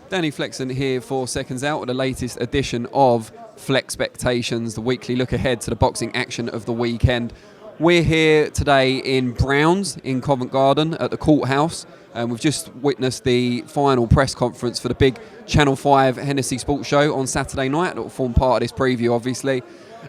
Danny Flexen here for Seconds Out with the latest edition of FLEXpectations, the weekly look ahead to the boxing action of the weekend. We're here today in Browns in Covent Garden at the Courthouse, and we've just witnessed the final press conference for the big Channel 5 Hennessy Sports Show on Saturday night. That will form part of this preview, obviously.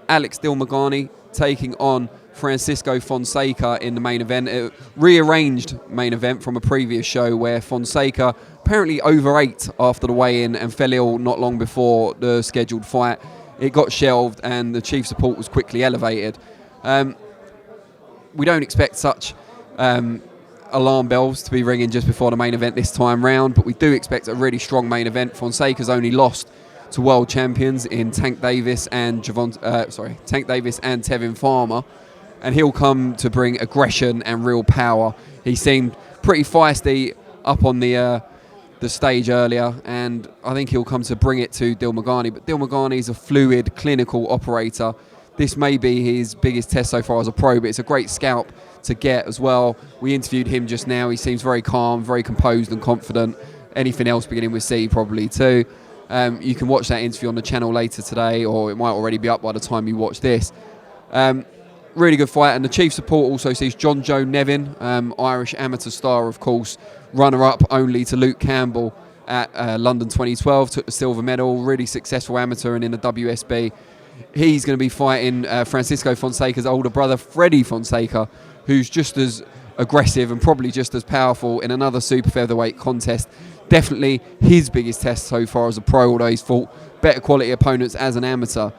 Alex Dilmaghani taking on Francisco Fonseca in the main event. A rearranged main event from a previous show where Fonseca apparently overate after the weigh-in and fell ill not long before the scheduled fight. It got shelved and the chief support was quickly elevated. We don't expect such alarm bells to be ringing just before the main event this time round, but we do expect a really strong main event. Fonseca's only lost to world champions in Tank Davis and Tevin Farmer, and he'll come to bring aggression and real power. He seemed pretty feisty up on the stage earlier, and I think he'll come to bring it to Dilmaghani. But Dilmaghani is a fluid, clinical operator. This may be his biggest test so far as a pro, but it's a great scalp to get as well. We interviewed him just now. He seems very calm, very composed and confident. Anything else beginning with C probably too. You can watch that interview on the channel later today, or it might already be up by the time you watch this. Really good fight, and the chief support also sees John Joe Nevin, Irish amateur star, of course, runner-up only to Luke Campbell at London 2012, took the silver medal, really successful amateur and in the WSB. He's going to be fighting Francisco Fonseca's older brother, Freddie Fonseca, who's just as aggressive and probably just as powerful in another super featherweight contest. Definitely his biggest test so far as a pro, although he's fought better quality opponents as an amateur.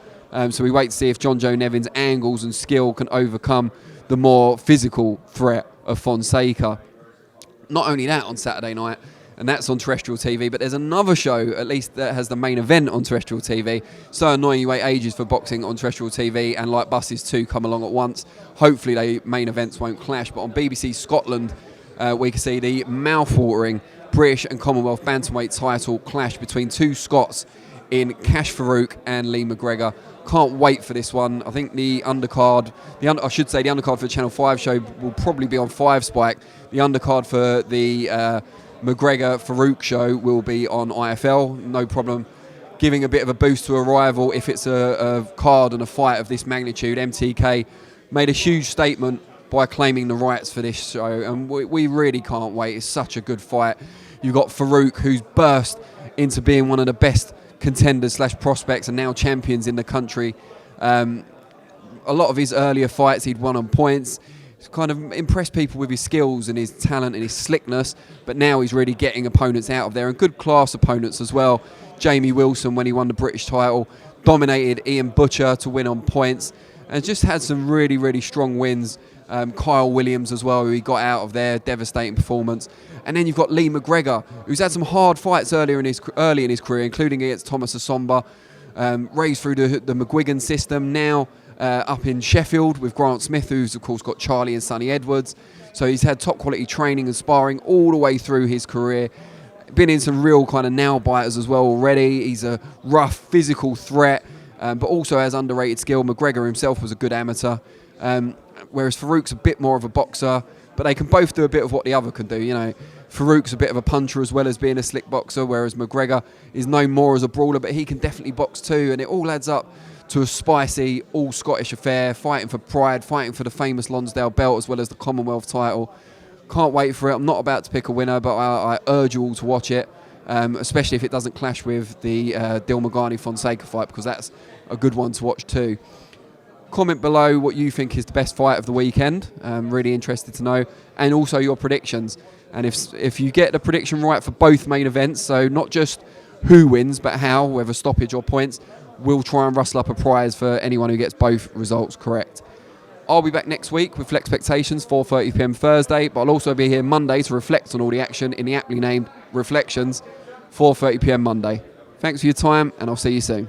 So we wait to see if John Joe Nevin's angles and skill can overcome the more physical threat of Fonseca. Not only that on Saturday night, and that's on terrestrial TV, but there's another show, at least, that has the main event on terrestrial TV. So annoying, you wait ages for boxing on terrestrial TV, and like buses too, come along at once. Hopefully the main events won't clash, but on BBC Scotland, we can see the mouth-watering British and Commonwealth bantamweight title clash between two Scots in Kash Farooq and Lee McGregor. Can't wait for this one. I think the undercard, the undercard for the Channel 5 show will probably be on 5 Spike. The undercard for the McGregor Farooq show will be on IFL. No problem. Giving a bit of a boost to a rival if it's a card and a fight of this magnitude. MTK made a huge statement by claiming the rights for this show, and we really can't wait. It's such a good fight. You've got Farooq, who's burst into being one of the best contenders / prospects and now champions in the country. A lot of his earlier fights he'd won on points. He's kind of impressed people with his skills and his talent and his slickness, but now he's really getting opponents out of there, and good class opponents as well. Jamie Wilson, when he won the British title, dominated Ian Butcher to win on points, and just had some really, really strong wins. Kyle Williams as well, who he got out of there, devastating performance. And then you've got Lee McGregor, who's had some hard fights early in his career, including against Thomas Asomba, raised through the McGuigan system, now up in Sheffield with Grant Smith, who's of course got Charlie and Sonny Edwards. So he's had top quality training and sparring all the way through his career. Been in some real kind of nail-biters as well already. He's a rough physical threat, but also has underrated skill. McGregor himself was a good amateur. Whereas Farouk's a bit more of a boxer, but they can both do a bit of what the other can do. You know, Farouk's a bit of a puncher as well as being a slick boxer, whereas McGregor is known more as a brawler, but he can definitely box too, and it all adds up to a spicy, all-Scottish affair, fighting for pride, fighting for the famous Lonsdale belt as well as the Commonwealth title. Can't wait for it. I'm not about to pick a winner, but I urge you all to watch it, especially if it doesn't clash with the Dilmaghani-Fonseca fight, because that's a good one to watch too. Comment below what you think is the best fight of the weekend. I'm really interested to know. And also your predictions. And if you get the prediction right for both main events, so not just who wins, but how, whether stoppage or points, we'll try and rustle up a prize for anyone who gets both results correct. I'll be back next week with FLEXpectations, 4:30 PM Thursday, but I'll also be here Monday to reflect on all the action in the aptly named Reflections, 4:30 PM Monday. Thanks for your time, and I'll see you soon.